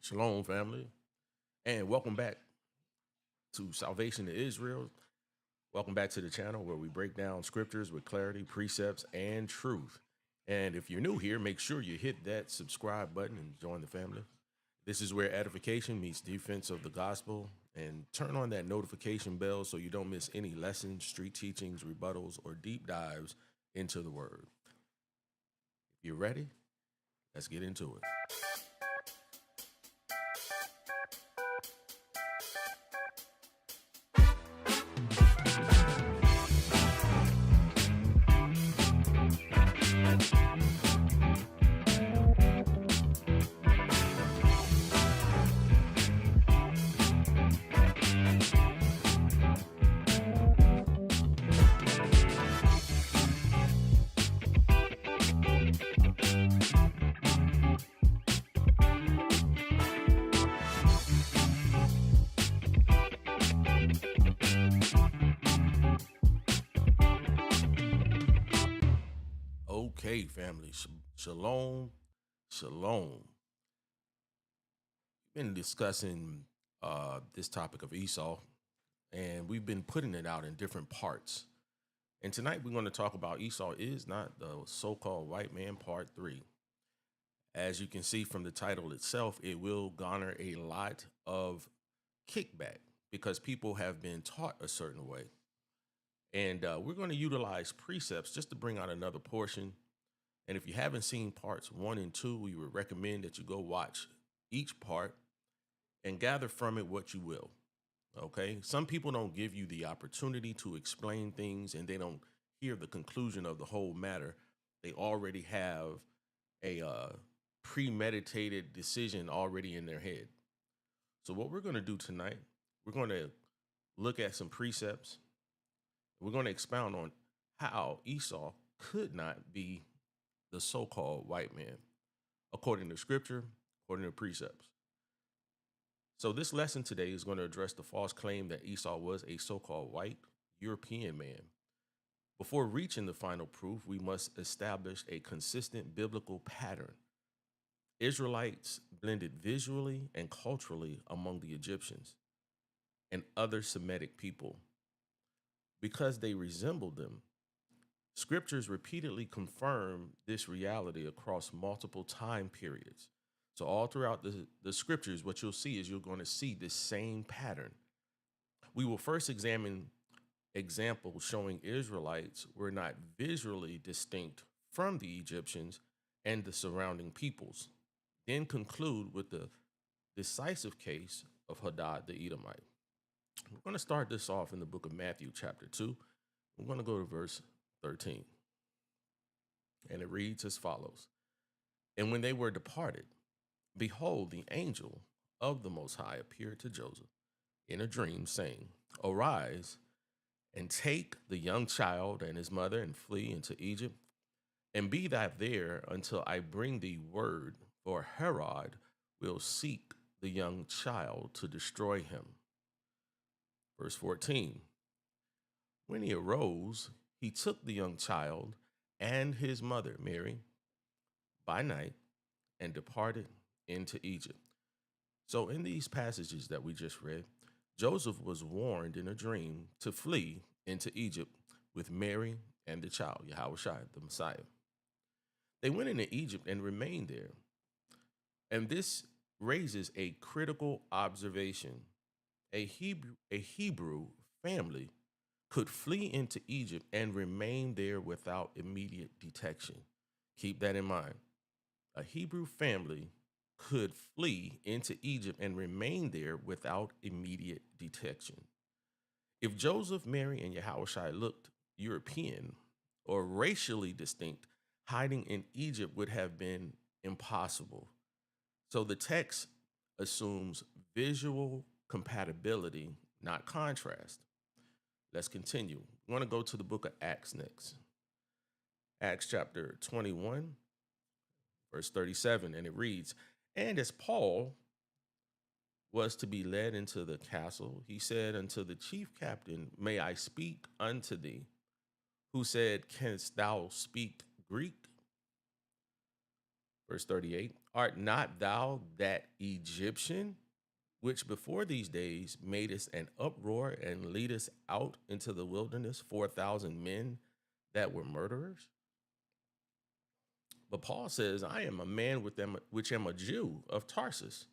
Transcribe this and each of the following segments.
Shalom, family, and welcome back to Salvation to Israel. Welcome back to the channel where we break down scriptures with clarity, precepts, and truth. And if you're new here, make sure you hit that subscribe button and join the family. This is where edification meets defense of the gospel, and turn on that notification bell so you don't miss any lessons, street teachings, rebuttals, or deep dives into the word. If you're ready, let's get into it. Okay, family. Shalom, shalom. Been discussing this topic of Esau, and we've been putting it out in different parts. And tonight we're going to talk about Esau is not the so-called white man, part 3. As you can see from the title itself, it will garner a lot of kickback because people have been taught a certain way. And we're going to utilize precepts just to bring out another portion. And if you haven't seen parts 1 and 2, we would recommend that you go watch each part and gather from it what you will. Okay. Some people don't give you the opportunity to explain things, and they don't hear the conclusion of the whole matter. They already have a premeditated decision already in their head. So what we're going to do tonight, we're going to look at some precepts. We're going to expound on how Esau could not be the so-called white man, according to scripture, according to precepts. So this lesson today is going to address the false claim that Esau was a so-called white European man. Before reaching the final proof, we must establish a consistent biblical pattern. Israelites blended visually and culturally among the Egyptians and other Semitic people. Because they resembled them, scriptures repeatedly confirm this reality across multiple time periods. So all throughout the scriptures, what you'll see is you're going to see this same pattern. We will first examine examples showing Israelites were not visually distinct from the Egyptians and the surrounding peoples, then conclude with the decisive case of Hadad the Edomite. We're going to start this off in the book of Matthew, chapter 2. We're going to go to verse 13. And it reads as follows. And when they were departed, behold, the angel of the Most High appeared to Joseph in a dream, saying, Arise and take the young child and his mother and flee into Egypt, and be thou there until I bring thee word, for Herod will seek the young child to destroy him. Verse 14. When he arose, he took the young child and his mother, Mary, by night and departed into Egypt. So in these passages that we just read, Joseph was warned in a dream to flee into Egypt with Mary and the child, Yahushua, the Messiah. They went into Egypt and remained there. And this raises a critical observation. A Hebrew family could flee into Egypt and remain there without immediate detection. Keep that in mind. A Hebrew family could flee into Egypt and remain there without immediate detection. If Joseph, Mary, and Yahushua looked European or racially distinct, hiding in Egypt would have been impossible. So the text assumes visual compatibility, not contrast. Let's continue. We want to go to the book of Acts next. Acts chapter 21, verse 37, and it reads, And as Paul was to be led into the castle, he said unto the chief captain, May I speak unto thee? Who said, Canst thou speak Greek? Verse 38, Art not thou that Egyptian, which before these days made us an uproar and lead us out into the wilderness, 4,000 men that were murderers? But Paul says, I am a man with them, which am a Jew of Tarsus,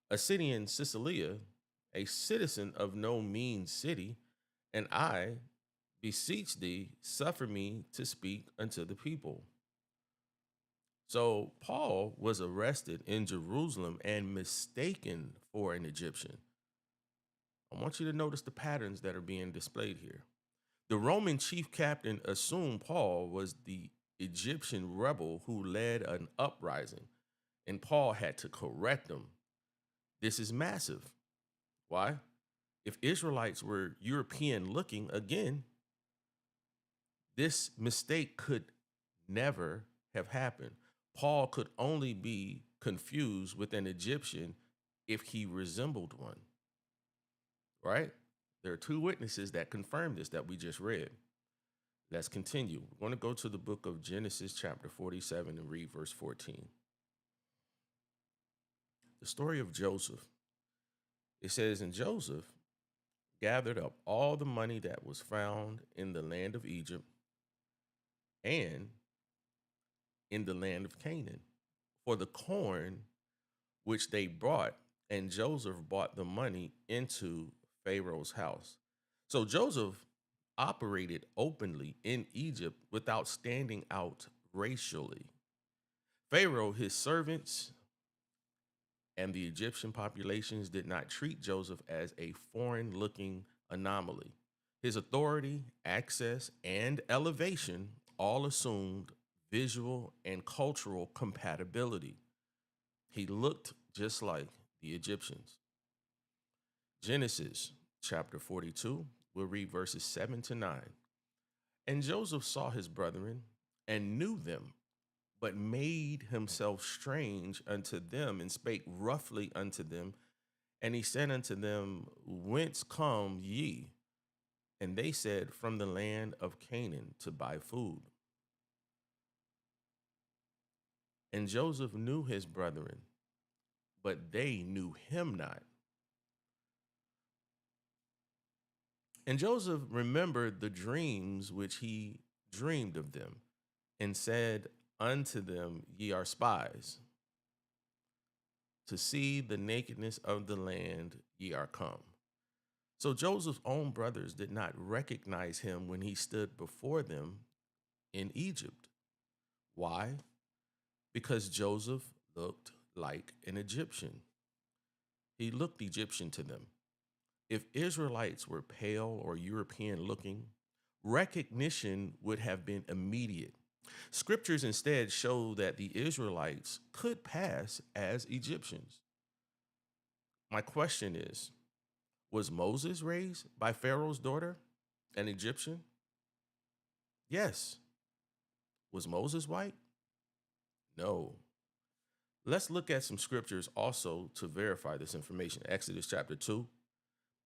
a city in Sicilia, a citizen of no mean city, and I beseech thee, suffer me to speak unto the people. So Paul was arrested in Jerusalem and mistaken for an Egyptian. I want you to notice the patterns that are being displayed here. The Roman chief captain assumed Paul was the Egyptian rebel who led an uprising, and Paul had to correct him. This is massive. Why? If Israelites were European looking, again, this mistake could never have happened. Paul could only be confused with an Egyptian if he resembled one, right? There are two witnesses that confirm this that we just read. Let's continue. We're going to go to the book of Genesis, chapter 47, and read verse 14. The story of Joseph. It says, And Joseph gathered up all the money that was found in the land of Egypt and in the land of Canaan for the corn which they brought, and Joseph brought the money into Pharaoh's house. So Joseph operated openly in Egypt without standing out racially. Pharaoh, his servants, and the Egyptian populations did not treat Joseph as a foreign looking anomaly. His authority, access, and elevation all assumed visual and cultural compatibility. He looked just like the Egyptians. Genesis chapter 42, we'll read verses 7 to 9. And Joseph saw his brethren and knew them, but made himself strange unto them and spake roughly unto them. And he said unto them, Whence come ye? And they said, From the land of Canaan to buy food. And Joseph knew his brethren, but they knew him not. And Joseph remembered the dreams which he dreamed of them, and said unto them, Ye are spies. To see the nakedness of the land ye are come. So Joseph's own brothers did not recognize him when he stood before them in Egypt. Why? Because Joseph looked like an Egyptian. He looked Egyptian to them. If Israelites were pale or European looking, recognition would have been immediate. Scriptures instead show that the Israelites could pass as Egyptians. My question is, was Moses raised by Pharaoh's daughter, an Egyptian? Yes. Was Moses white? No. Let's look at some scriptures also to verify this information. Exodus chapter 2.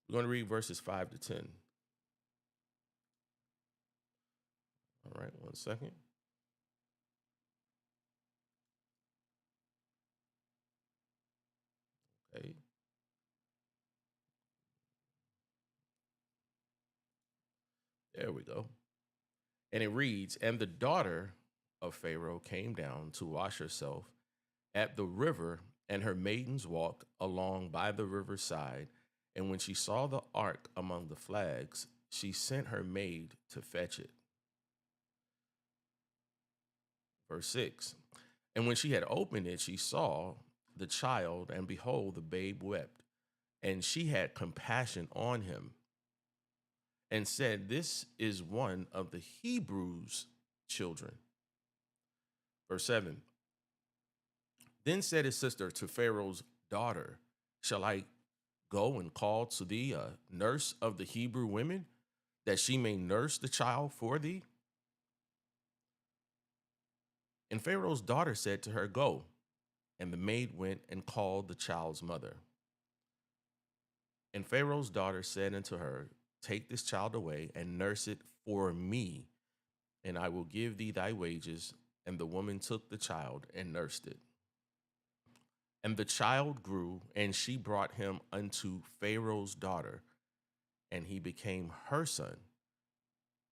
We're going to read verses 5 to 10. All right, one second. Okay. There we go. And it reads, And the daughter of Pharaoh came down to wash herself at the river, and her maidens walked along by the river's side. And when she saw the ark among the flags, she sent her maid to fetch it. Verse 6. And when she had opened it, she saw the child, and behold, the babe wept. And she had compassion on him and said, This is one of the Hebrews' children. Verse 7. Then said his sister to Pharaoh's daughter, Shall I go and call to thee a nurse of the Hebrew women, that she may nurse the child for thee? And Pharaoh's daughter said to her, Go. And the maid went and called the child's mother. And Pharaoh's daughter said unto her, Take this child away and nurse it for me, and I will give thee thy wages. And the woman took the child and nursed it. And the child grew, and she brought him unto Pharaoh's daughter, and he became her son.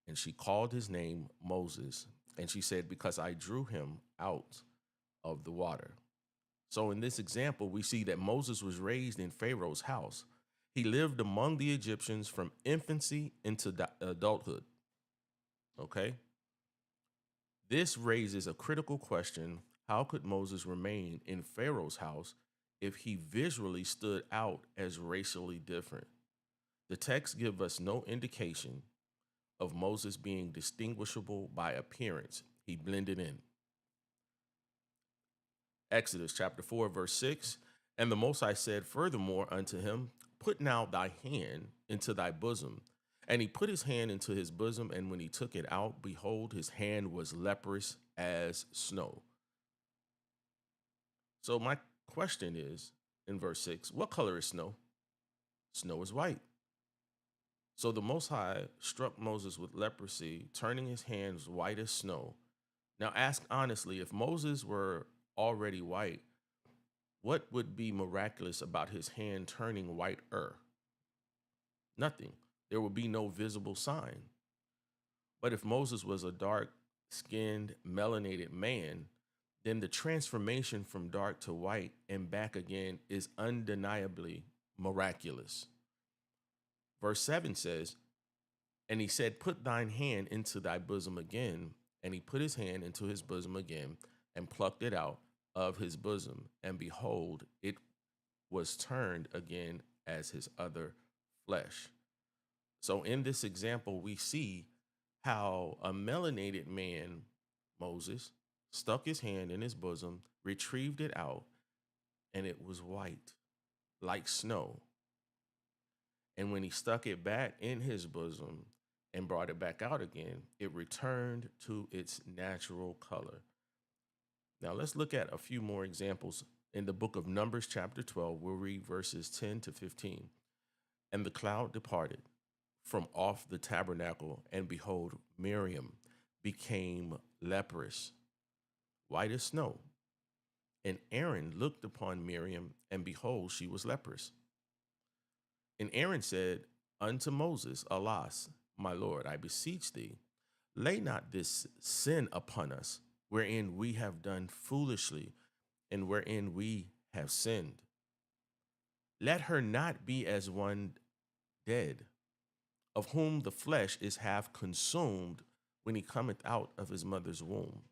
And she called his name Moses. And she said, because I drew him out of the water. So in this example, we see that Moses was raised in Pharaoh's house. He lived among the Egyptians from infancy into adulthood. Okay. This raises a critical question. How could Moses remain in Pharaoh's house if he visually stood out as racially different? The text gives us no indication of Moses being distinguishable by appearance. He blended in. Exodus chapter 4, verse 6. And the Most High said furthermore unto him, put now thy hand into thy bosom. And he put his hand into his bosom, and when he took it out, behold, his hand was leprous as snow. So my question is, in verse 6, what color is snow? Snow is white. So the Most High struck Moses with leprosy, turning his hands white as snow. Now ask honestly, if Moses were already white, what would be miraculous about his hand turning whiter? Nothing. There would be no visible sign. But if Moses was a dark-skinned, melanated man, then the transformation from dark to white and back again is undeniably miraculous. Verse 7 says, and he said, put thine hand into thy bosom again. And he put his hand into his bosom again and plucked it out of his bosom. And behold, it was turned again as his other flesh. So in this example, we see how a melanated man, Moses, stuck his hand in his bosom, retrieved it out, and it was white, like snow. And when he stuck it back in his bosom and brought it back out again, it returned to its natural color. Now let's look at a few more examples. In the book of Numbers chapter 12, we'll read verses 10 to 15. And the cloud departed from off the tabernacle, and behold, Miriam became leprous, white as snow. And Aaron looked upon Miriam, and behold, she was leprous. And Aaron said unto Moses, alas, my Lord, I beseech thee, lay not this sin upon us, wherein we have done foolishly, and wherein we have sinned. Let her not be as one dead, of whom the flesh is half consumed when he cometh out of his mother's womb.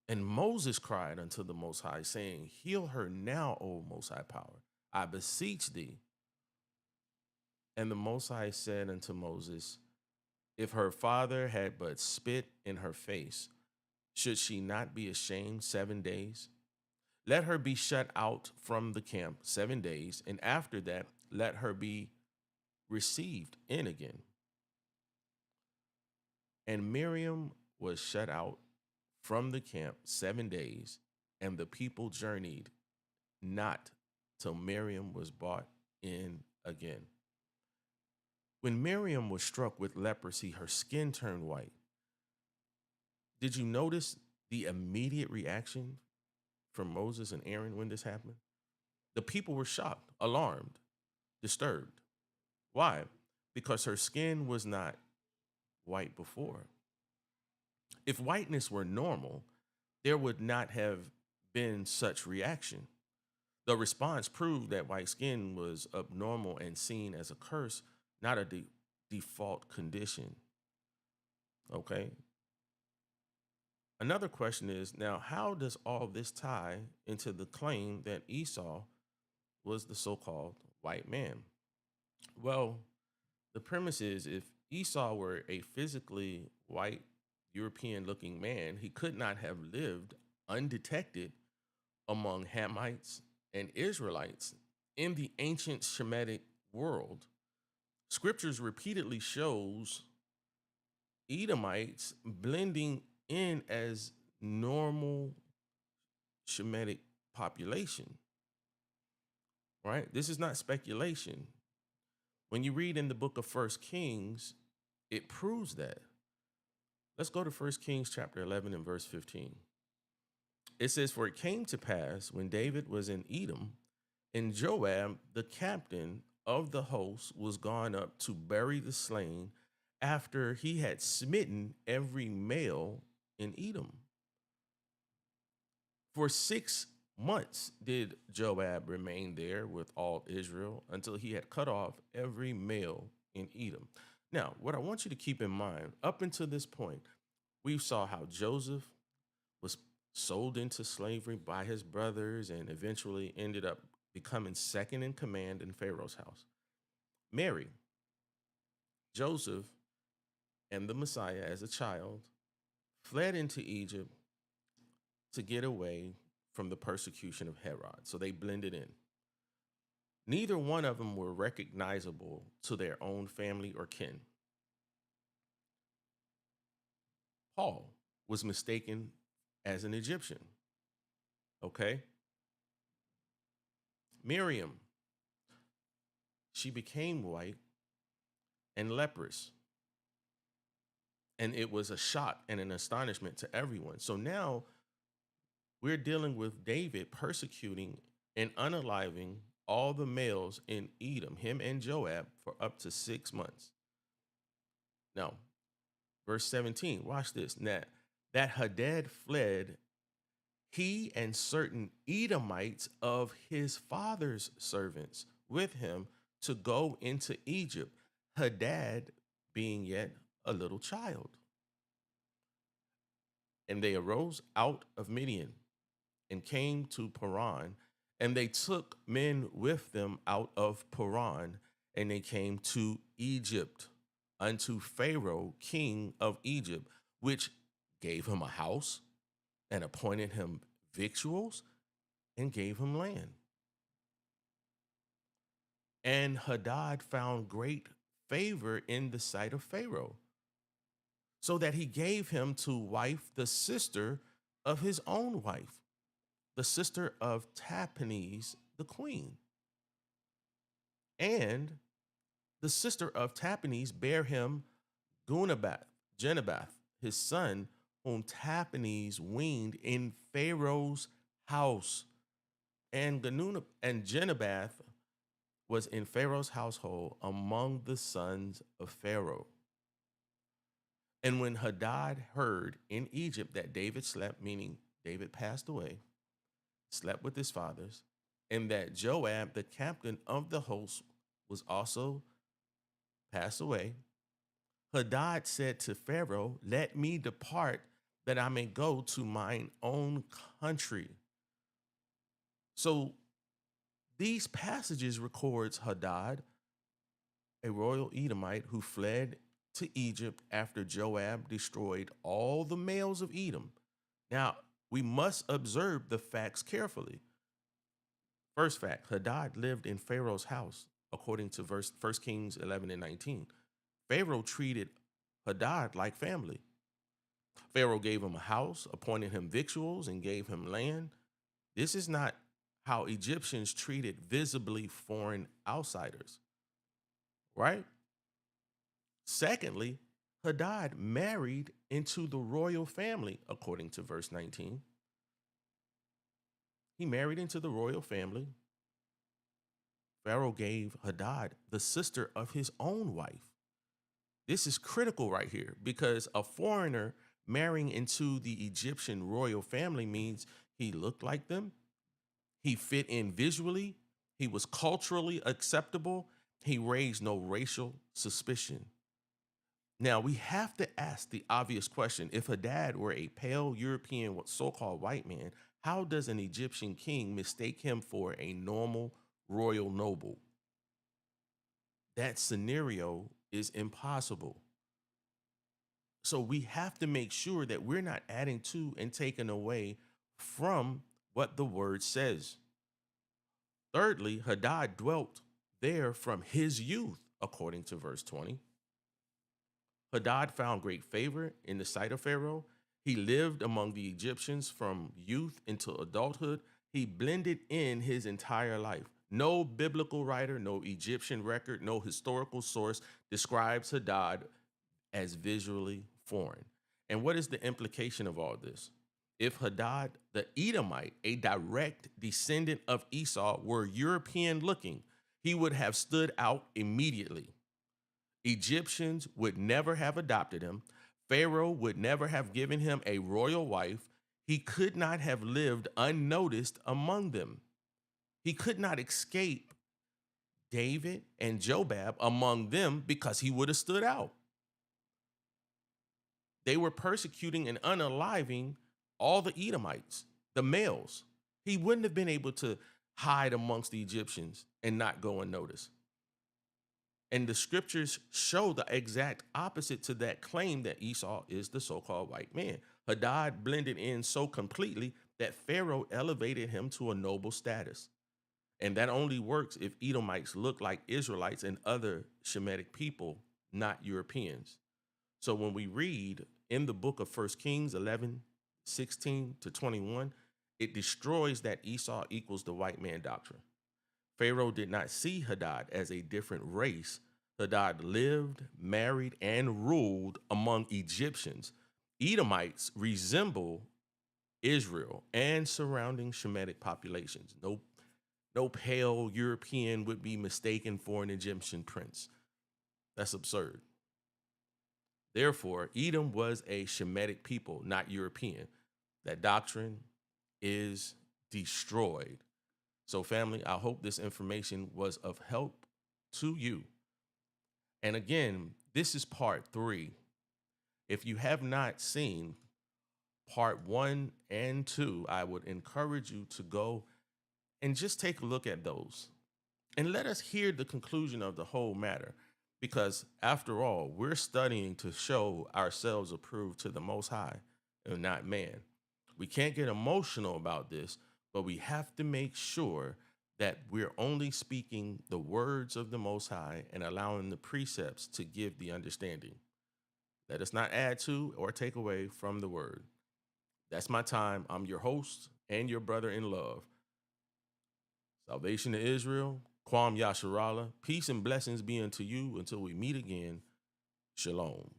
And Moses cried unto the Most High, saying, heal her now, O Most High Power, I beseech thee. And the Most High said unto Moses, if her father had but spit in her face, should she not be ashamed 7 days? Let her be shut out from the camp 7 days, and after that, let her be received in again. And Miriam was shut out from the camp 7 days, and the people journeyed not till Miriam was brought in again. When Miriam was struck with leprosy, her skin turned white. Did you notice the immediate reaction from Moses and Aaron when this happened? The people were shocked, alarmed, disturbed. Why? Because her skin was not white before. If whiteness were normal, there would not have been such reaction. The response proved that white skin was abnormal and seen as a curse, not a default condition. Okay. Another question is, now, how does all this tie into the claim that Esau was the so-called white man? Well, the premise is, if Esau were a physically white European looking man, he could not have lived undetected among Hamites and Israelites in the ancient Shemitic world. Scriptures repeatedly shows Edomites blending in as normal Shemitic population, right? This is not speculation. When you read in the book of First Kings, it proves that. Let's go to First Kings chapter 11 and verse 15. It says, "For it came to pass when David was in Edom, and Joab, the captain of the host, was gone up to bury the slain after he had smitten every male in Edom. For 6 months did Joab remain there with all Israel until he had cut off every male in Edom." Now, what I want you to keep in mind, up until this point, we saw how Joseph was sold into slavery by his brothers and eventually ended up becoming second in command in Pharaoh's house. Mary, Joseph, and the Messiah as a child fled into Egypt to get away from the persecution of Herod. So they blended in. Neither one of them were recognizable to their own family or kin. Paul was mistaken as an Egyptian. Okay. Miriam, she became white and leprous. And it was a shock and an astonishment to everyone. So now we're dealing with David persecuting and unaliving all the males in Edom, him and Joab, for up to 6 months. Now, verse 17, watch this. Now, that Hadad fled, he and certain Edomites of his father's servants with him to go into Egypt, Hadad being yet a little child. And they arose out of Midian and came to Paran, and they took men with them out of Paran, and they came to Egypt unto Pharaoh, king of Egypt, which gave him a house and appointed him victuals and gave him land. And Hadad found great favor in the sight of Pharaoh, so that he gave him to wife the sister of his own wife, the sister of Tahpenes, the queen. And the sister of Tahpenes bare him Genubath, his son, whom Tahpenes weaned in Pharaoh's house. And Genubath was in Pharaoh's household among the sons of Pharaoh. And when Hadad heard in Egypt that David slept, meaning David passed away, slept with his fathers, and that Joab, the captain of the host, was also passed away, Hadad said to Pharaoh, "Let me depart that I may go to mine own country." So these passages records Hadad, a royal Edomite who fled to Egypt after Joab destroyed all the males of Edom. Now, we must observe the facts carefully. First fact, Hadad lived in Pharaoh's house, according to 1 Kings 11 and 19. Pharaoh treated Hadad like family. Pharaoh gave him a house, appointed him victuals, and gave him land. This is not how Egyptians treated visibly foreign outsiders, right? Secondly, Hadad married into the royal family, according to verse 19. He married into the royal family. Pharaoh gave Hadad the sister of his own wife. This is critical right here, because a foreigner marrying into the Egyptian royal family means he looked like them, he fit in visually, he was culturally acceptable, he raised no racial suspicion. Now, we have to ask the obvious question: if Hadad were a pale European, so-called white man, how does an Egyptian king mistake him for a normal royal noble? That scenario is impossible. So we have to make sure that we're not adding to and taking away from what the word says. Thirdly, Hadad dwelt there from his youth, according to verse 20. Hadad found great favor in the sight of Pharaoh. He lived among the Egyptians from youth until adulthood. He blended in his entire life. No biblical writer, no Egyptian record, no historical source describes Hadad as visually foreign. And what is the implication of all this? If Hadad the Edomite, a direct descendant of Esau, were European looking, he would have stood out immediately. Egyptians would never have adopted him. Pharaoh would never have given him a royal wife. He could not have lived unnoticed among them. He could not escape David and Jobab among them because he would have stood out. They were persecuting and unaliving all the Edomites, the males. He wouldn't have been able to hide amongst the Egyptians and not go unnoticed. And the scriptures show the exact opposite to that claim that Esau is the so-called white man. Hadad blended in so completely that Pharaoh elevated him to a noble status. And that only works if Edomites look like Israelites and other Shemitic people, not Europeans. So when we read in the book of 1 Kings 11:16-21, it destroys that Esau equals the white man doctrine. Pharaoh did not see Hadad as a different race. Hadad lived, married, and ruled among Egyptians. Edomites resemble Israel and surrounding Shemitic populations. No pale European would be mistaken for an Egyptian prince. That's absurd. Therefore, Edom was a Shemitic people, not European. That doctrine is destroyed. So, family, I hope this information was of help to you. And again, this is part 3. If you have not seen part 1 and 2, I would encourage you to go and just take a look at those. And let us hear the conclusion of the whole matter. Because after all, we're studying to show ourselves approved to the Most High and not man. We can't get emotional about this, but we have to make sure that we're only speaking the words of the Most High and allowing the precepts to give the understanding. Let us not add to or take away from the word. That's my time. I'm your host and your brother in love. Salvation to Israel, Kwam Yasharallah. Peace and blessings be unto you until we meet again. Shalom.